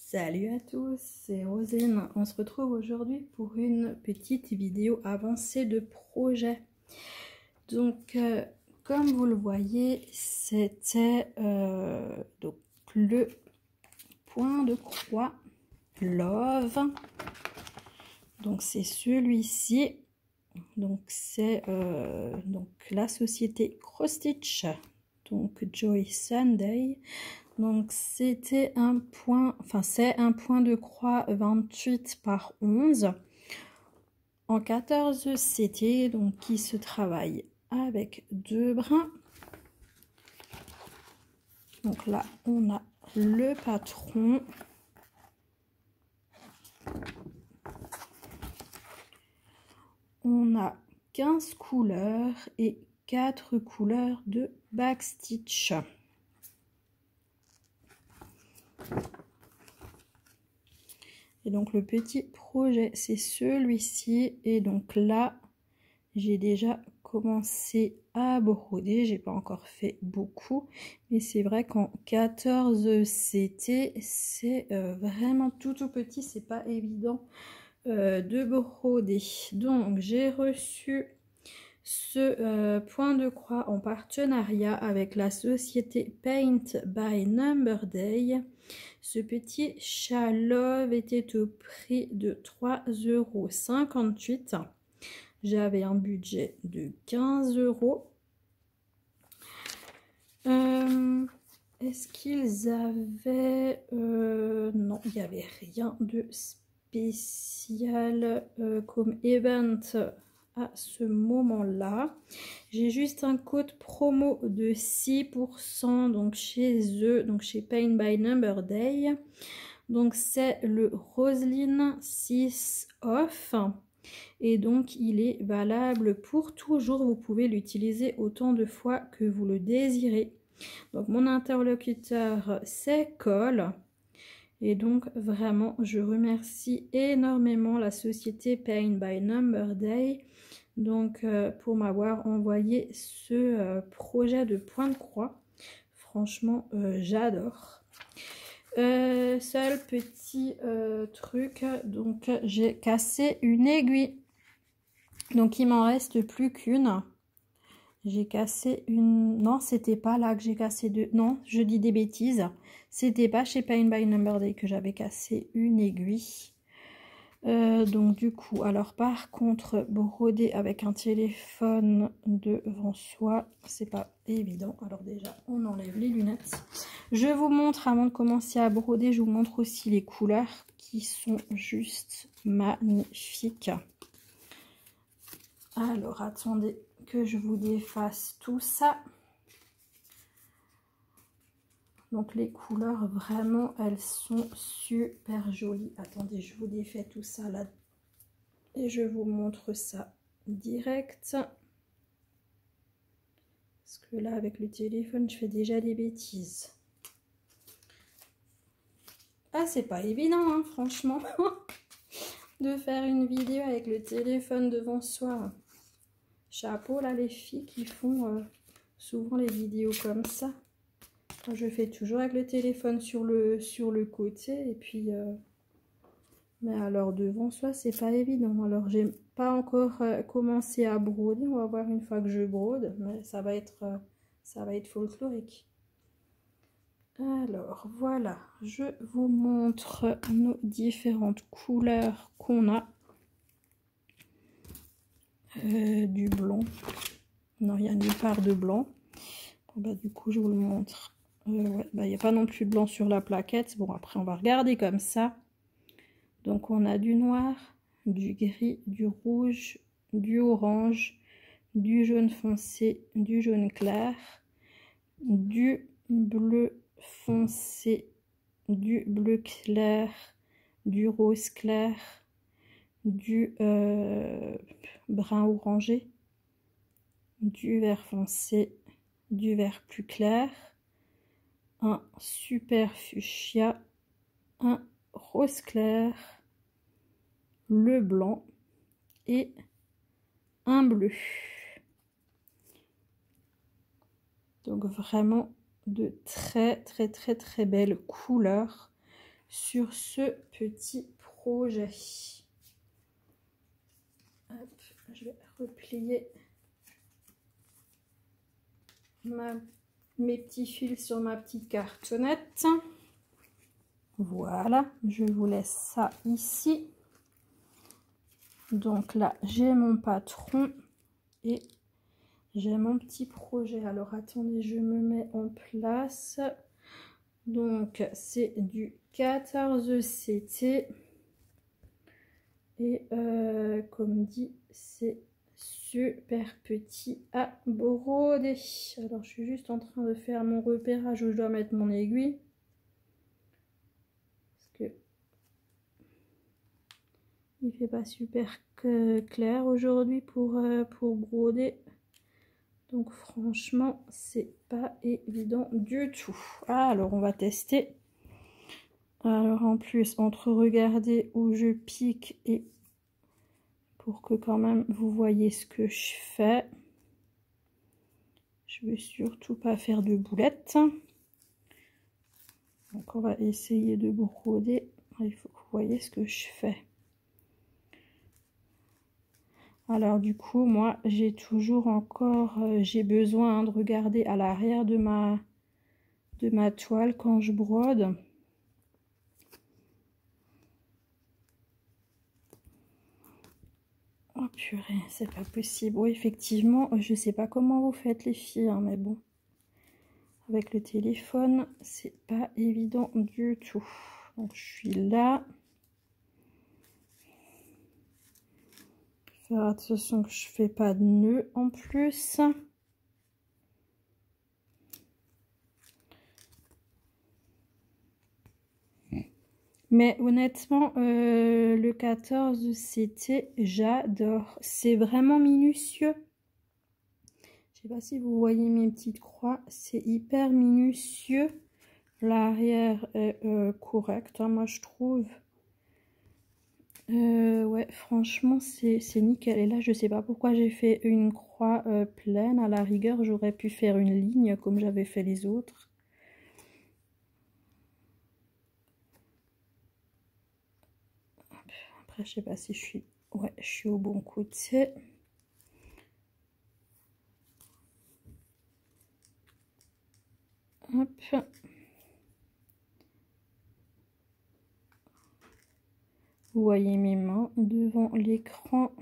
Salut à tous, c'est Rosine. On se retrouve aujourd'hui pour une petite vidéo avancée de projet. Donc, comme vous le voyez, c'était donc le point de croix Love. Donc, c'est celui-ci. Donc, c'est donc la société Cross Stitch. Donc, Joy Sunday. Donc c'était un point, c'est un point de croix 28 par 11 en 14 CT, donc qui se travaille avec 2 brins. Donc là on a le patron. On a 15 couleurs et 4 couleurs de backstitch. Et donc le petit projet c'est celui-ci, et donc là j'ai déjà commencé à broder, j'ai pas encore fait beaucoup, mais c'est vrai qu'en 14 CT c'est vraiment tout petit, c'est pas évident de broder. Donc j'ai reçu ce point de croix en partenariat avec la société Paint by Number Day. Ce petit chat Love était au prix de 3,58 €. J'avais un budget de 15 €. Est-ce qu'ils avaient... non, il n'y avait rien de spécial comme event à ce moment-là. J'ai juste un code promo de 6% donc chez eux, donc chez Paint by Number Day. Donc c'est le Roseline 6 off. Et donc il est valable pour toujours. Vous pouvez l'utiliser autant de fois que vous le désirez. Donc mon interlocuteur c'est Cole. Et donc vraiment je remercie énormément la société Paint by Number Day donc pour m'avoir envoyé ce projet de point de croix. Franchement j'adore. Seul petit truc, donc j'ai cassé une aiguille. Donc il m'en reste plus qu'une. J'ai cassé une... Non, c'était pas là que j'ai cassé deux. Non, je dis des bêtises. C'était pas chez Paint by Number Day que j'avais cassé une aiguille. Donc du coup, alors par contre, broder avec un téléphone devant soi, c'est pas évident. Alors déjà, on enlève les lunettes. Je vous montre, avant de commencer à broder, je vous montre aussi les couleurs qui sont juste magnifiques. Alors attendez que je vous défasse tout ça. Donc les couleurs, vraiment, elles sont super jolies. Attendez, je vous défais tout ça là. Et je vous montre ça direct. Parce que là, avec le téléphone, je fais déjà des bêtises. Ah, c'est pas évident, hein, franchement, de faire une vidéo avec le téléphone devant soi. Chapeau, là, les filles qui font souvent les vidéos comme ça. Moi, je fais toujours avec le téléphone sur le côté. Et puis... mais alors devant soi c'est pas évident. Alors j'ai pas encore commencé à broder, on va voir une fois que je brode, mais ça va être folklorique. Alors voilà, je vous montre nos différentes couleurs qu'on a. Du blanc, non, il n'y a nulle part de blanc. Bon, bah, du coup je vous le montre. Ouais, bah, il n'y a pas non plus de blanc sur la plaquette. Bon, après on va regarder comme ça. Donc on a du noir, du gris, du rouge, du orange, du jaune foncé, du jaune clair, du bleu foncé, du bleu clair, du rose clair, du brun orangé, du vert foncé, du vert plus clair, un super fuchsia, un rose clair, le blanc et un bleu. Donc vraiment de très belles couleurs sur ce petit projet. Hop, je vais replier mes petits fils sur ma petite cartonnette. Voilà, je vous laisse ça ici. Donc là, j'ai mon patron et j'ai mon petit projet. Alors attendez, je me mets en place. Donc c'est du 14 CT. Et comme dit, c'est super petit à broder. Alors je suis juste en train de faire mon repérage où je dois mettre mon aiguille. Parce que il fait pas super clair aujourd'hui pour broder. Donc franchement, c'est pas évident du tout. Ah, alors on va tester. Alors en plus, entre regarder où je pique et pour que quand même vous voyez ce que je fais. Je veux surtout pas faire de boulettes. Donc on va essayer de broder. Il faut que vous voyez ce que je fais. Alors du coup, moi j'ai toujours encore, j'ai besoin de regarder à l'arrière de ma toile quand je brode. Oh purée, c'est pas possible. Oui, effectivement, je sais pas comment vous faites les filles, hein, mais bon. Avec le téléphone, c'est pas évident du tout. Donc je suis là. Faire attention que je fais pas de nœud en plus. Mais honnêtement, le 14 c'était, j'adore. C'est vraiment minutieux. Je sais pas si vous voyez mes petites croix. C'est hyper minutieux. L'arrière est correct, hein, moi je trouve. Ouais, franchement, c'est nickel. Et là, je sais pas pourquoi j'ai fait une croix pleine. À la rigueur, j'aurais pu faire une ligne comme j'avais fait les autres. Après, je sais pas si je suis... Ouais, je suis au bon côté. Hop. Vous voyez mes mains devant l'écran.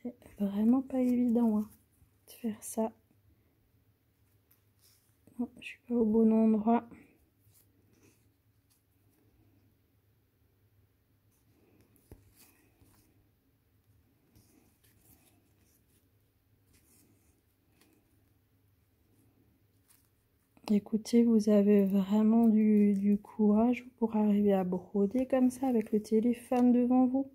C'est vraiment pas évident hein, de faire ça. Non, je suis pas au bon endroit. Écoutez, vous avez vraiment du courage pour arriver à broder comme ça avec le téléphone devant vous.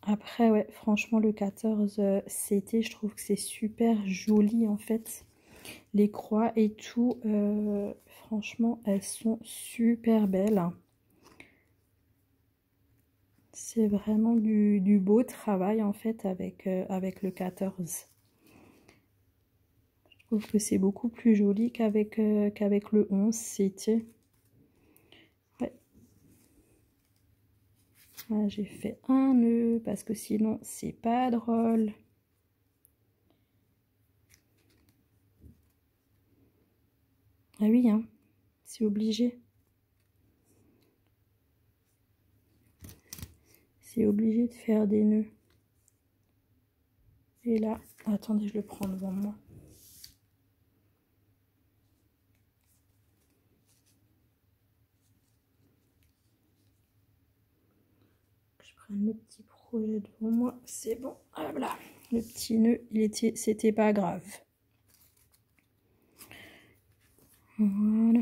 Après, ouais, franchement, le 14 CT, je trouve que c'est super joli en fait. Les croix et tout, franchement, elles sont super belles. C'est vraiment du beau travail en fait avec, avec le 14. Je trouve que c'est beaucoup plus joli qu'avec le 11 CT. Ouais. Ah, j'ai fait un nœud parce que sinon c'est pas drôle. Ah oui, hein, c'est obligé. C'est obligé de faire des nœuds. Et là, attendez, je le prends devant moi. Je prenne le petit projet devant moi, c'est bon. Voilà, le petit nœud, c'était pas grave. Voilà.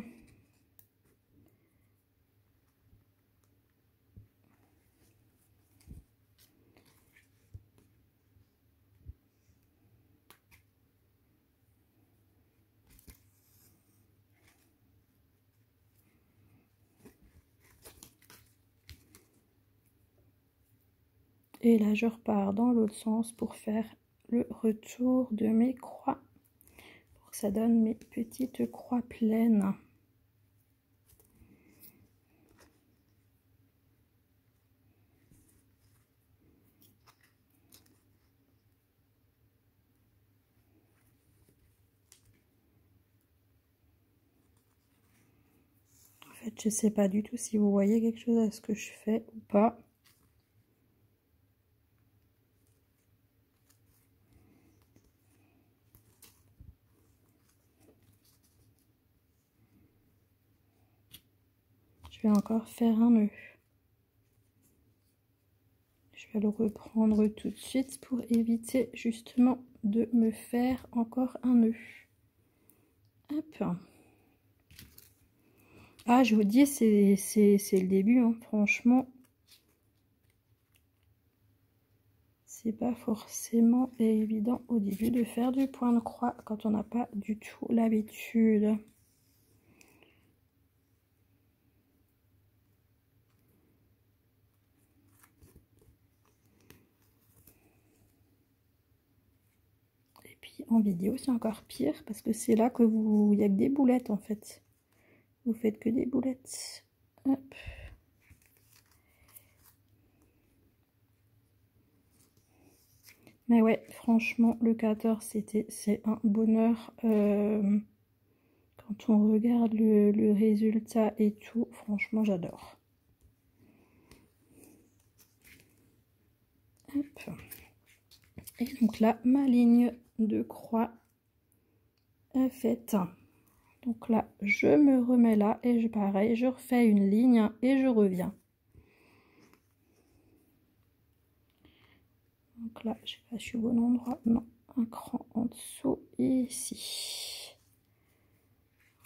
Et là, je repars dans l'autre sens pour faire le retour de mes croix. Pour que ça donne mes petites croix pleines. En fait, je sais pas du tout si vous voyez quelque chose à ce que je fais ou pas. Je vais encore faire un nœud. Je vais le reprendre tout de suite pour éviter justement de me faire encore un nœud. Hop. Ah, je vous dis, c'est le début, hein. Franchement. C'est pas forcément évident au début de faire du point de croix quand on n'a pas du tout l'habitude. Et puis en vidéo, c'est encore pire parce que c'est là que il y a que des boulettes en fait. Vous faites que des boulettes. Hop. Mais ouais, franchement, le 14, c'est un bonheur. Quand on regarde le résultat et tout, franchement, j'adore. Hop. Et donc là, ma ligne de croix est faite. Donc là, je me remets là et pareil, je refais une ligne et je reviens. Donc là, je sais pas, je suis au bon endroit. Non, un cran en dessous ici.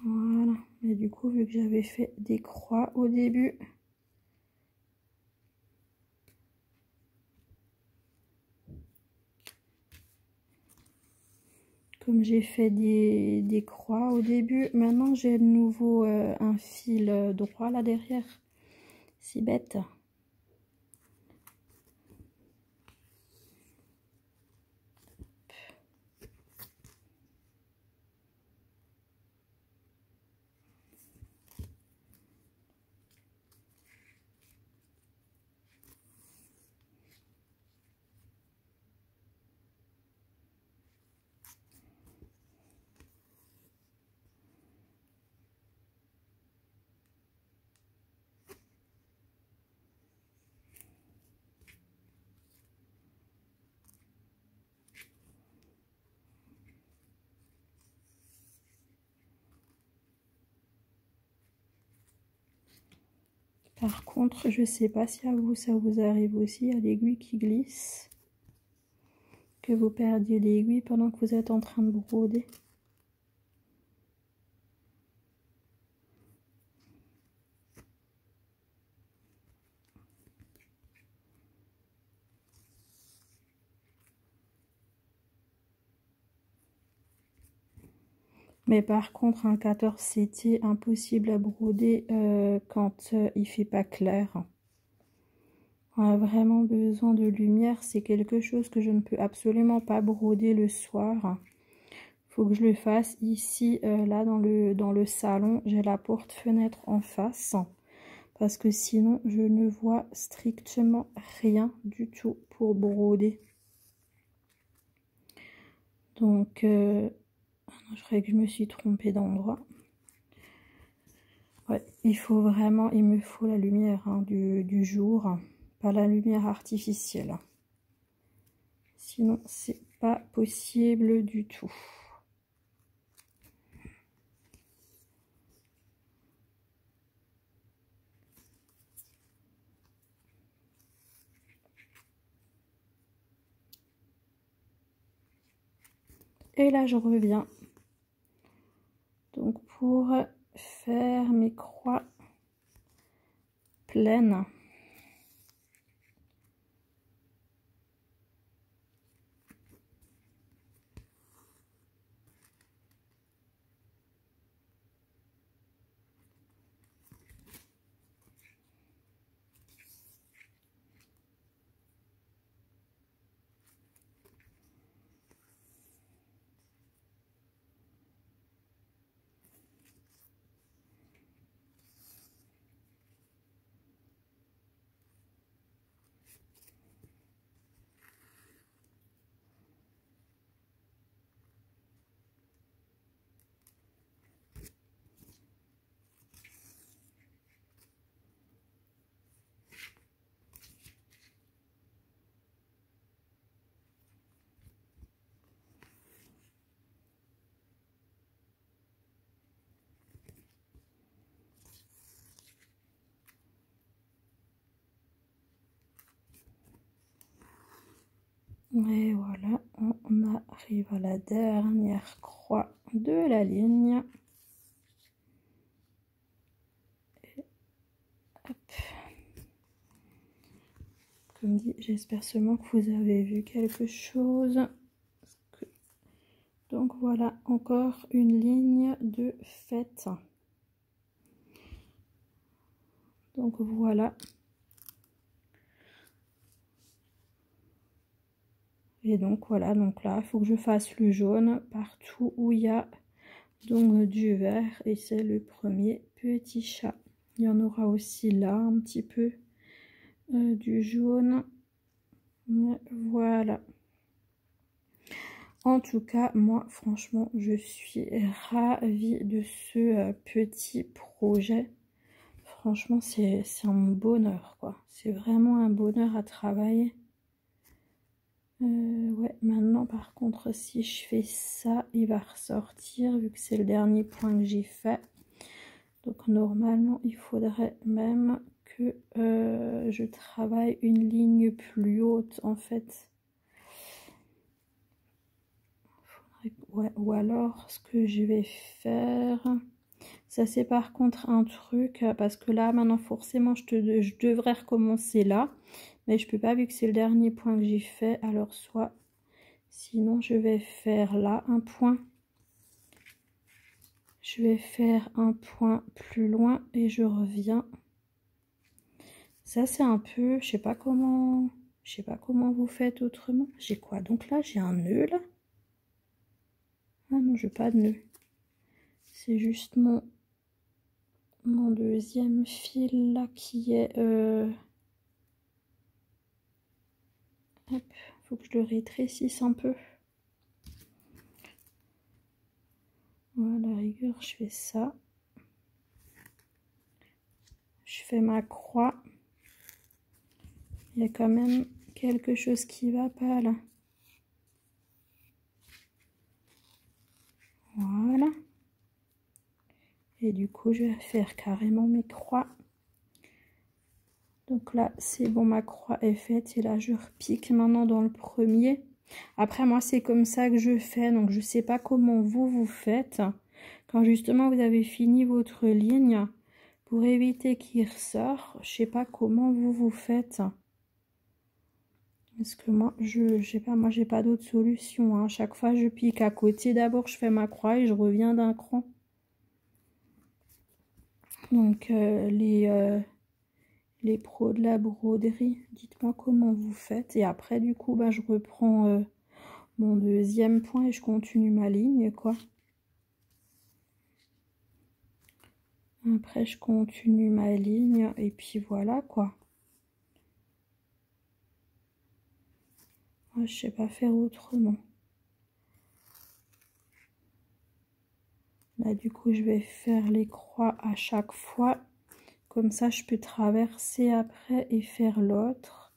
Voilà. Et du coup, vu que j'avais fait des croix au début, comme j'ai fait des croix au début, maintenant j'ai de nouveau un fil droit là derrière. C'est bête. Par contre, je sais pas si à vous ça vous arrive aussi, à l'aiguille qui glisse, que vous perdiez l'aiguille pendant que vous êtes en train de broder. Mais par contre, un 14, c'était impossible à broder quand il fait pas clair. On a vraiment besoin de lumière. C'est quelque chose que je ne peux absolument pas broder le soir. Il faut que je le fasse ici, là, dans le salon. J'ai la porte-fenêtre en face. Parce que sinon, je ne vois strictement rien du tout pour broder. Donc, je croyais que je me suis trompée d'endroit. Ouais, il me faut la lumière hein, du jour, pas la lumière artificielle. Sinon, c'est pas possible du tout. Et là, je reviens. Donc, pour faire mes croix pleines. Et voilà, on arrive à la dernière croix de la ligne. Et hop. Comme dit, j'espère seulement que vous avez vu quelque chose. Donc voilà, encore une ligne de fête. Donc voilà. Et donc voilà, donc là, il faut que je fasse le jaune partout où il y a donc du vert. Et c'est le premier petit chat. Il y en aura aussi là un petit peu du jaune. Mais voilà. En tout cas, moi, franchement, je suis ravie de ce petit projet. Franchement, c'est un bonheur, quoi. C'est vraiment un bonheur à travailler. Ouais, maintenant, par contre, si je fais ça, il va ressortir, vu que c'est le dernier point que j'ai fait. Donc, normalement, il faudrait même que je travaille une ligne plus haute, en fait. Ouais, ou alors, ce que je vais faire... Ça, c'est par contre un truc, parce que là, maintenant, forcément, je devrais recommencer là. Mais je peux pas, vu que c'est le dernier point que j'ai fait. Alors, soit... Sinon, je vais faire là un point. Je vais faire un point plus loin et je reviens. Ça, c'est un peu... Je sais pas comment vous faites autrement. J'ai quoi? Donc là, j'ai un nœud, là. Ah non, j'ai pas de nœud. C'est juste mon deuxième fil là qui est... Hop, faut que je le rétrécisse un peu. Voilà, à la rigueur, je fais ça. Je fais ma croix. Il y a quand même quelque chose qui va pas là. Voilà. Et du coup, je vais faire carrément mes croix. Donc là, c'est bon, ma croix est faite. Et là, je repique maintenant dans le premier. Après, moi, c'est comme ça que je fais. Donc, je sais pas comment vous faites. Quand justement, vous avez fini votre ligne, pour éviter qu'il ressort, je sais pas comment vous faites. Parce que moi, je sais pas, moi, j'ai pas d'autre solution. Hein. Chaque fois, je pique à côté. D'abord, je fais ma croix et je reviens d'un cran. Donc, les pros de la broderie, dites-moi comment vous faites. Et après, du coup, bah, je reprends mon deuxième point et je continue ma ligne, quoi. Après, je continue ma ligne et puis voilà, quoi. Moi, je sais pas faire autrement. Là, du coup, je vais faire les croix à chaque fois. Comme ça, je peux traverser après et faire l'autre.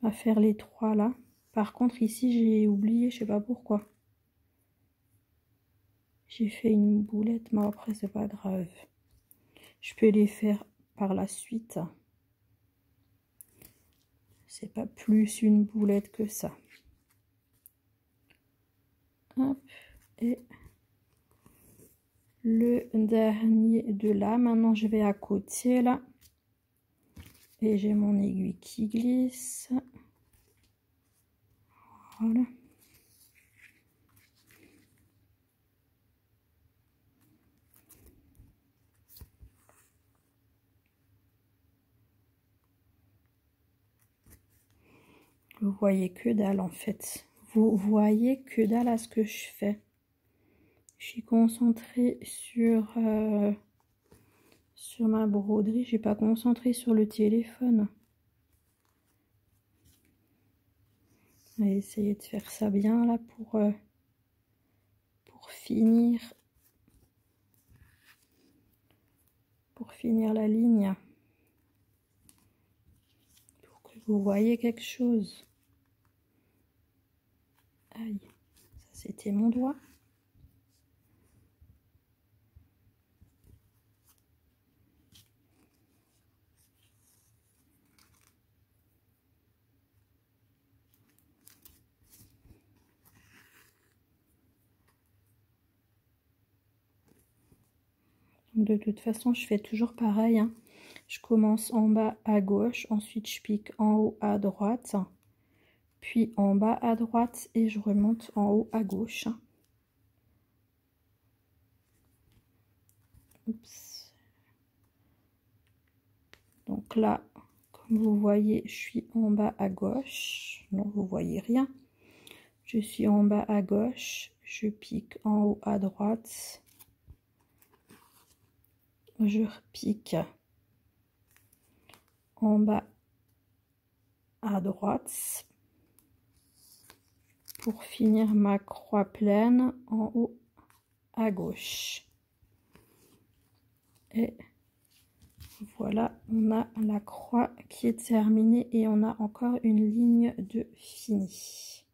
On va faire les trois là. Par contre, ici, j'ai oublié, je sais pas pourquoi. J'ai fait une boulette, mais après, c'est pas grave. Je peux les faire par la suite. C'est pas plus une boulette que ça. Hop, et le dernier de là. Maintenant, je vais à côté là. Et j'ai mon aiguille qui glisse. Voilà. Vous voyez que dalle en fait. Vous voyez que dalle à ce que je fais. Je suis concentrée sur ma broderie. Je suis pas concentrée sur le téléphone. On va essayer de faire ça bien là pour finir. Pour finir la ligne. Pour que vous voyez quelque chose. Aïe, ça c'était mon doigt. De toute façon, je fais toujours pareil, hein. Je commence en bas à gauche, ensuite je pique en haut à droite, puis en bas à droite et je remonte en haut à gauche. Oups. Donc là, comme vous voyez, je suis en bas à gauche. Non, vous voyez rien. Je suis en bas à gauche, je pique en haut à droite, je repique en bas à droite pour finir ma croix pleine en haut à gauche. Et voilà, on a la croix qui est terminée et on a encore une ligne de fini.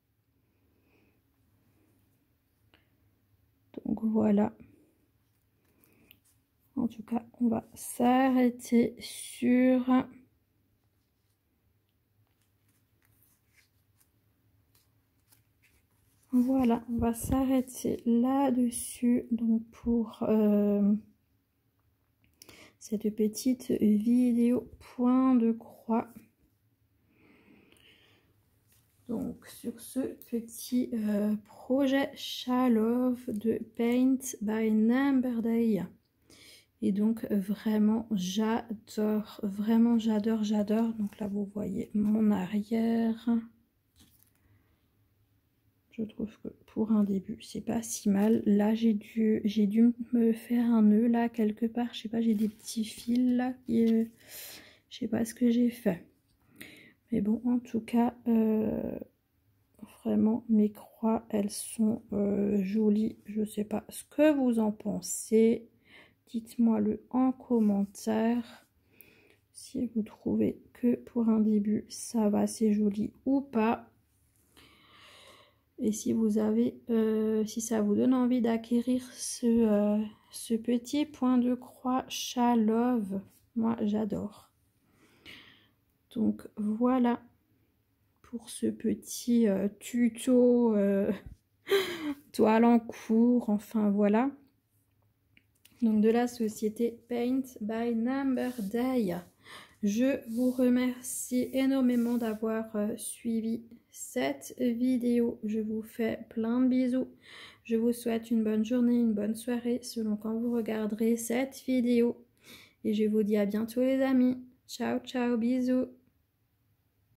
Donc voilà. En tout cas, on va s'arrêter sur... Voilà, on va s'arrêter là-dessus. Donc pour cette petite vidéo point de croix. Donc sur ce petit projet Shalove de Paint by Number Day. Et donc vraiment j'adore, j'adore. Donc là vous voyez mon arrière. Je trouve que pour un début c'est pas si mal. Là j'ai dû me faire un nœud là quelque part, je sais pas, j'ai des petits fils là, je sais pas ce que j'ai fait. Mais bon, en tout cas, vraiment, mes croix, elles sont jolies. Je sais pas ce que vous en pensez. Dites-moi le en commentaire. Si vous trouvez que pour un début, ça va, c'est joli ou pas. Et si vous avez, si ça vous donne envie d'acquérir ce petit point de croix Shalove, moi j'adore. Donc voilà pour ce petit tuto toile en cours, enfin voilà. Donc de la société Paint by Number Day. Je vous remercie énormément d'avoir suivi cette vidéo. Je vous fais plein de bisous. Je vous souhaite une bonne journée, une bonne soirée selon quand vous regarderez cette vidéo. Et je vous dis à bientôt les amis. Ciao, ciao, bisous.